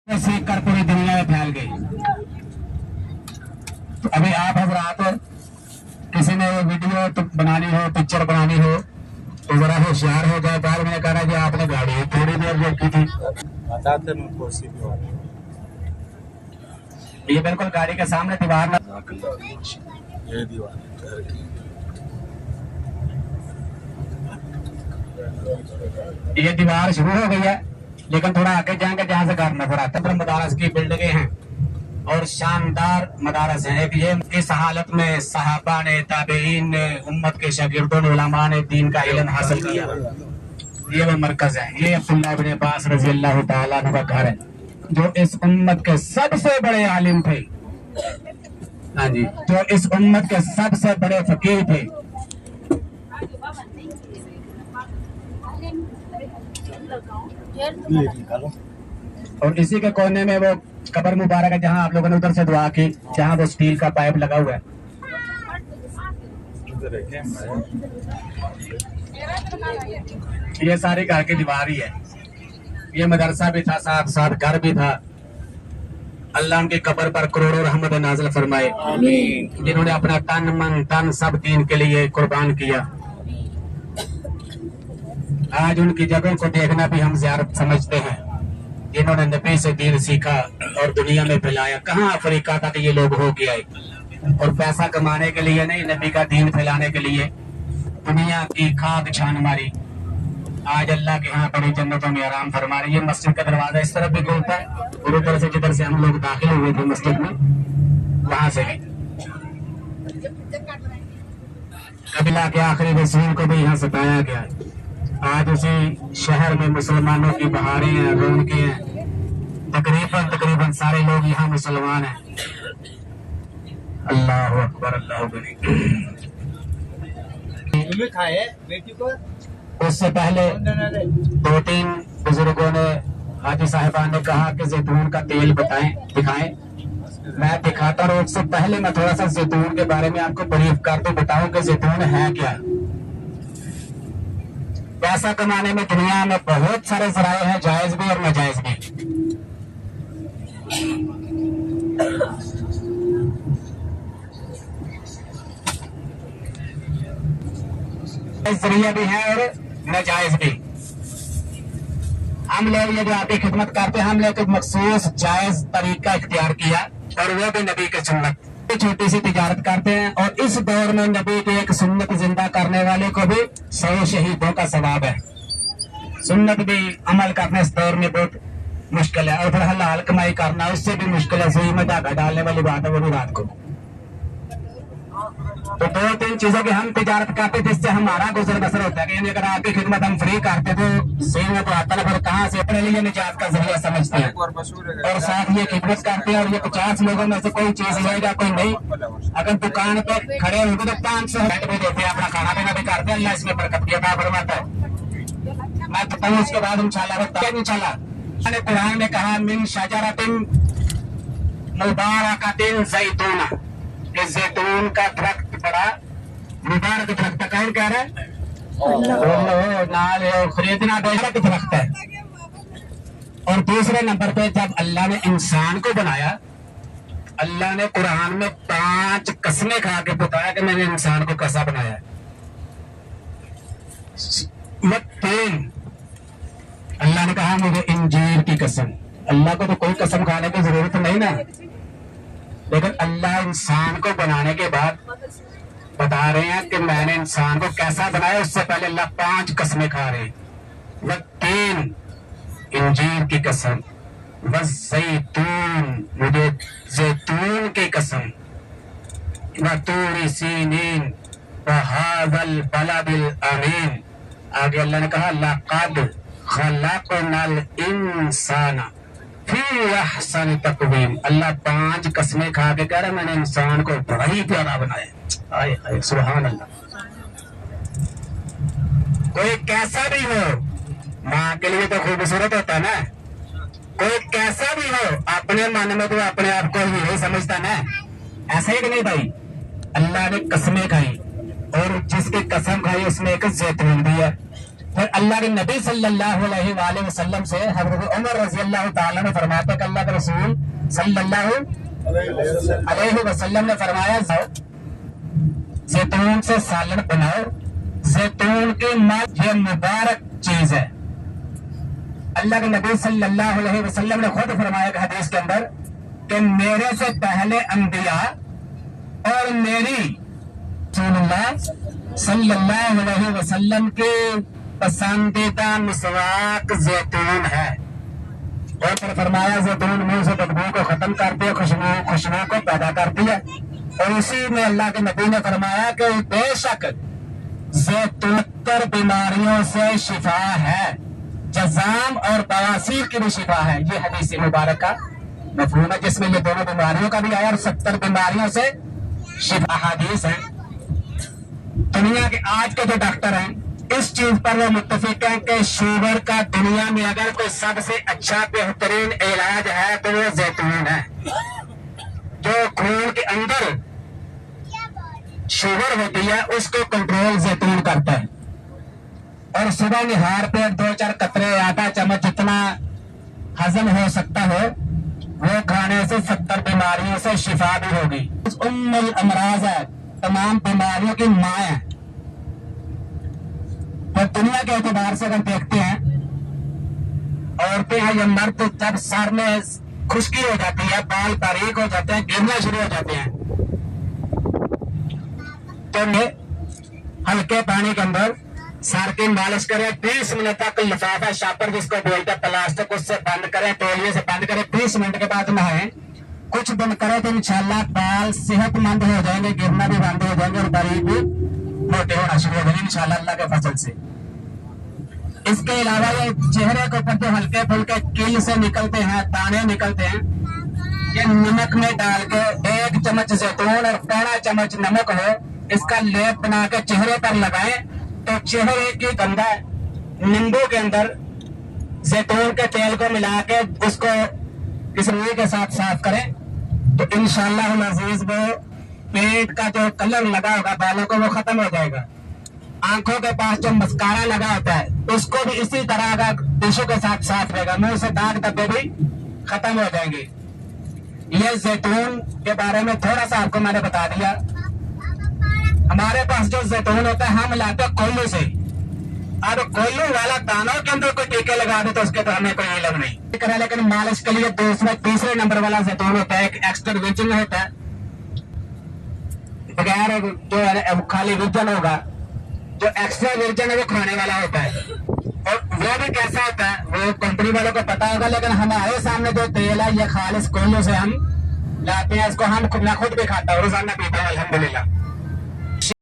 सीख कर पूरी दुनिया में फैल गई। तो अभी आप हजरात किसी ने वीडियो तो बनानी हो, पिक्चर बनानी हो तो जरा होशियार हो जाए। पहले मैंने कहा कि आपने गाड़ी थोड़ी देर रोकी थी, ये बिल्कुल गाड़ी के सामने दीवार ना, ये दीवार ये दीवार शुरू हो गई है, लेकिन थोड़ा आगे जाएंगे जहाँ से घर नजर आता है। मदारस की बिल्डिंगें हैं और शानदार मदारस हैं। एक ये इस हालत में सहाबा ने, ताबईन ने, उम्मत के शागिर्दों ने, उलमा ने दीन का इल्म हासिल किया। ये वो मरकज है। ये अब्दुल्लाह इब्न अब्बास रज़ी अल्लाह तआला अन्हु का घर है, जो इस उम्मत के सबसे बड़े आलिम थे। हाँ जी, जो इस उम्मत के सबसे बड़े फकीह थे। और इसी के कोने में वो कब्र मुबारक है, जहाँ आप लोगों ने उधर से दुआ की, जहाँ वो स्टील का पाइप लगा हुआ है। ये सारी घर की दीवार ही है। ये मदरसा भी था, साथ साथ घर भी था। अल्लाह उनकी कब्र पर करोड़ों रहमत नाज़िल फरमाए, जिन्होंने अपना तन मन धन सब दीन के लिए कुर्बान किया। आज उनकी जगहों को देखना भी हम ज़ियारत समझते हैं, जिन्होंने नबी से दीन सीखा और दुनिया में फैलाया। कहाँ अफ्रीका तक ये लोग हो के आए, और पैसा कमाने के लिए नहीं, नबी का दीन फैलाने के लिए दुनिया की खाक छान मारी। आज अल्लाह के यहाँ बड़ी जन्नतों में आराम फरमा रही है। मस्जिद का दरवाजा इस तरफ भी खुलता है और उधर से जिधर से हम लोग दाखिल हुए थे मस्जिद में, वहां से भी। कबीला के आखिरी रसूल को भी यहाँ सताया गया। आज उसी शहर में मुसलमानों की बहारें हैं, रौनकें हैं। तकरीबन सारे लोग यहाँ मुसलमान हैं। अल्लाह अकबर, अल्लाह अकबर। बेटी को उससे पहले 2-3 बुजुर्गों ने, हाजी साहिबान ने कहा कि जैतून का तेल दिखाएं। मैं दिखाता हूँ। उससे पहले मैं थोड़ा सा जैतून के बारे में आपको ब्रीफ कर दूं, बताऊं कि जैतून है क्या। पैसा कमाने में दुनिया में बहुत सारे जराए हैं, जायज भी और नाजायज भी। जरिया भी है और नाजायज भी। हम लोग ये जो आपकी खिदमत करते हैं, हम लोग एक मखसूस जायज तरीका इख्तियार किया, और वो भी नबी के सुन्नत। छोटी सी तिजारत करते हैं, और इस दौर में नबी की एक सुन्नत जिंदा करने वाले को भी 100 शहीदों का सवाब है। सुन्नत भी अमल करना इस दौर में बहुत मुश्किल है, और फिर हलाल कमाई करना उससे भी मुश्किल है। सुई में धागा डालने वाली बात है, वो भी रात को। तो 2-3 चीजों की हम तिजारत करते थे, जिससे हमारा गुजर बसर होता है। कि अगर आपकी खिदमत हम फ्री करते तो सही में तो आता ना, फिर कहाँ से अपने लिए निजात का जरिया समझते हैं, और साथ ये खिदमत करते हैं। और ये 50 लोगों में से कोई चीज लेगा, कोई नहीं। अगर दुकान पर खड़े होंगे तो 500 भी देते हैं, अपना खाना पीना भी करते हैं। अल्लाह इसमें बरकत की अता फरमाता है। मैं बताऊँ उसके बाद इंशाल्लाह कुरान ने कहा, मिन शजरतिन मुबारकतिन ज़ैतूना, कि जैतून का दरख्त बड़ा मुबारक दरख्त है। कौन कह रहा है? नाल खरीदना मुबारक दरख्त है। और दूसरे नंबर पे जब अल्लाह ने इंसान को बनाया, अल्लाह ने कुरान में 5 कसमें खा के बताया कि मैंने इंसान को कैसा बनाया। 3 अल्लाह ने कहा, मुझे इंजीर की कसम। अल्लाह को तो कोई कसम खाने की जरूरत नहीं ना, लेकिन अल्लाह इंसान को बनाने के बाद बता रहे हैं कि मैंने इंसान को कैसा बनाया। उससे पहले अल्लाह 5 कसमें खा रहे हैं। वह 3 इंजीर की कसम, वह ज़ैतून, मुझे ज़ैतून की कसम, वह तूरी सीनीन, वह हाज़ल बलदिल अमीन। आगे अल्लाह ने कहा, लक़द खलक़नल इंसाना फी अहसन तक़वीम। अल्लाह 5 कसमें खा के कह रहा, मैंने इंसान को बड़ा ही प्यारा बनाया। आए हाय, सुभान अल्लाह। कोई कैसा भी हो, माँ के लिए तो खूबसूरत होता ना। कोई कैसा भी हो, अपने मन में तो अपने आप को ही समझता ना, ऐसा ही कि नहीं भाई। अल्लाह ने कसमें खाई, और जिसकी कसम खाई उसमें एक जैतून भी है। پھر اللہ کے نبی صلی اللہ علیہ وآلہ وسلم سے حضرت عمر رضی اللہ تعالیٰ نے فرماتے ہیں کہ اللہ کے رسول صلی اللہ علیہ وسلم نے فرمایا زیتون سے سالن بناؤ، زیتون کی ماں یہ مبارک چیز ہے۔ اللہ کے نبی صلی اللہ علیہ وسلم نے خود فرمایا کہ حدیث کے اندر کہ میرے سے پہلے انبیاء اور میری رسول اللہ صلی اللہ علیہ وسلم کی پسندیدہ مسواک زیتون ہے، اور پھر فرمایا زیتون منہ سے بدبو کو ختم کرتی ہے، خوشبو کو پیدا کرتی ہے، اور اسی میں اللہ کے نبی نے فرمایا کہ بے شک زیتون 70 بیماریوں سے شفا ہے، جزام اور بواسیر کی بھی شفا ہے۔ یہ حدیث مبارک کا مفہوم ہے جس میں یہ دونوں بیماریوں کا بھی آیا اور 70 بیماریوں سے شفا حدیث ہے۔ دنیا کے آج کے جو ڈاکٹر ہیں اس چیز پر وہ متفق ہیں کہ شوگر کا دنیا میں اگر کوئی سب سے اچھا بہترین علاج ہے تو وہ زیتون ہے۔ جو خون کے اندر شوگر ہوتی ہے اس کو کنٹرول زیتون کرتا ہے، اور صبح نہار پہ 2-4 قطرے آدھا چمچ جتنا ہضم ہو سکتا ہو وہ کھانے سے 70 بیماریوں سے شفا بھی ہوگی۔ ام الامراض ہے، تمام بیماریوں کی ماں ہے۔ اور دنیا کے اعتبار سے اگر دیکھتے ہیں عورتیں ہیں یا مرد جب سر میں خشکی ہو جاتی ہے، بال باریک ہو جاتے ہیں، گرنا شروع ہو جاتے ہیں، تو ہلکے پانی کے اندر سر کی مالش کریں، 20 منٹ تک لفافہ شاپر جس کو بولتے ہیں پلاسٹک اس سے بند کریں، تولیے سے بند کریں، 20 منٹ کے بعد نہائیں، کچھ دن کریں تو انشاءاللہ بال صحت مند ہو جائیں گے، گرنا بھی بند ہو جائیں گے اور باریک بھی موٹے ہونا شروع ہو جائیں گے انشاءاللہ اللہ کے فضل سے۔ اس کے علاوہ یہ چہرے کے اوپر جو ہلکے پھلکے کیل سے نکلتے ہیں، دانے نکلتے ہیں، یہ نمک میں ڈال کے 1 چمچ زیتون اور 1.5 چمچ نمک ہو اس کا لیپ بنا کے چہرے پر لگائیں تو چہرے کی گندا نیمبو کے اندر زیتون کے تیل کو ملا کے اس کو اس روئی کے ساتھ صاف کریں تو انشاءاللہ العزیز وہ پیٹ کا جو کلر لگا ہوگا بالوں کو وہ ختم ہو جائے گا۔ آنکھوں کے پاس جو مسکارا لگا ہوتا ہے اس کو بھی اسی طرح کا ٹیشو کے ساتھ صاف رہے گا، منہ سے داغ دھبے بھی ختم ہو جائیں گے۔ یہ زیتون کے بارے میں تھوڑا سا آپ کو میں نے بتا دیا۔ ہمارے پاس جو زیتون ہوتا ہے ہم لاتے ہیں کوئلوں سے، اب کوئلوں والا دانوں کے اندر کوئی ٹیکے لگا دے تو اس کے تو ہمیں کوئی علم نہیں، لیکن مالش کے لیے تیسرے نمبر والا زیتون ہوتا ہے، ایک ایکسٹرا ورجن ہوتا ہے، بغیر جو خالی ورجن ہوگا، جو ایکسٹرا ورجن ہے وہ کھانے والا ہوتا ہے، اور وہ بھی کیسا ہوتا ہے وہ کمپنی والوں کو پتا ہوگا، لیکن ہمارے سامنے جو تیل ہے یہ خالص کوئلوں سے ہم لاتے ہیں، اس کو میں خود بھی کھاتا ہوں، روزانہ پیتا ہوں الحمدللہ۔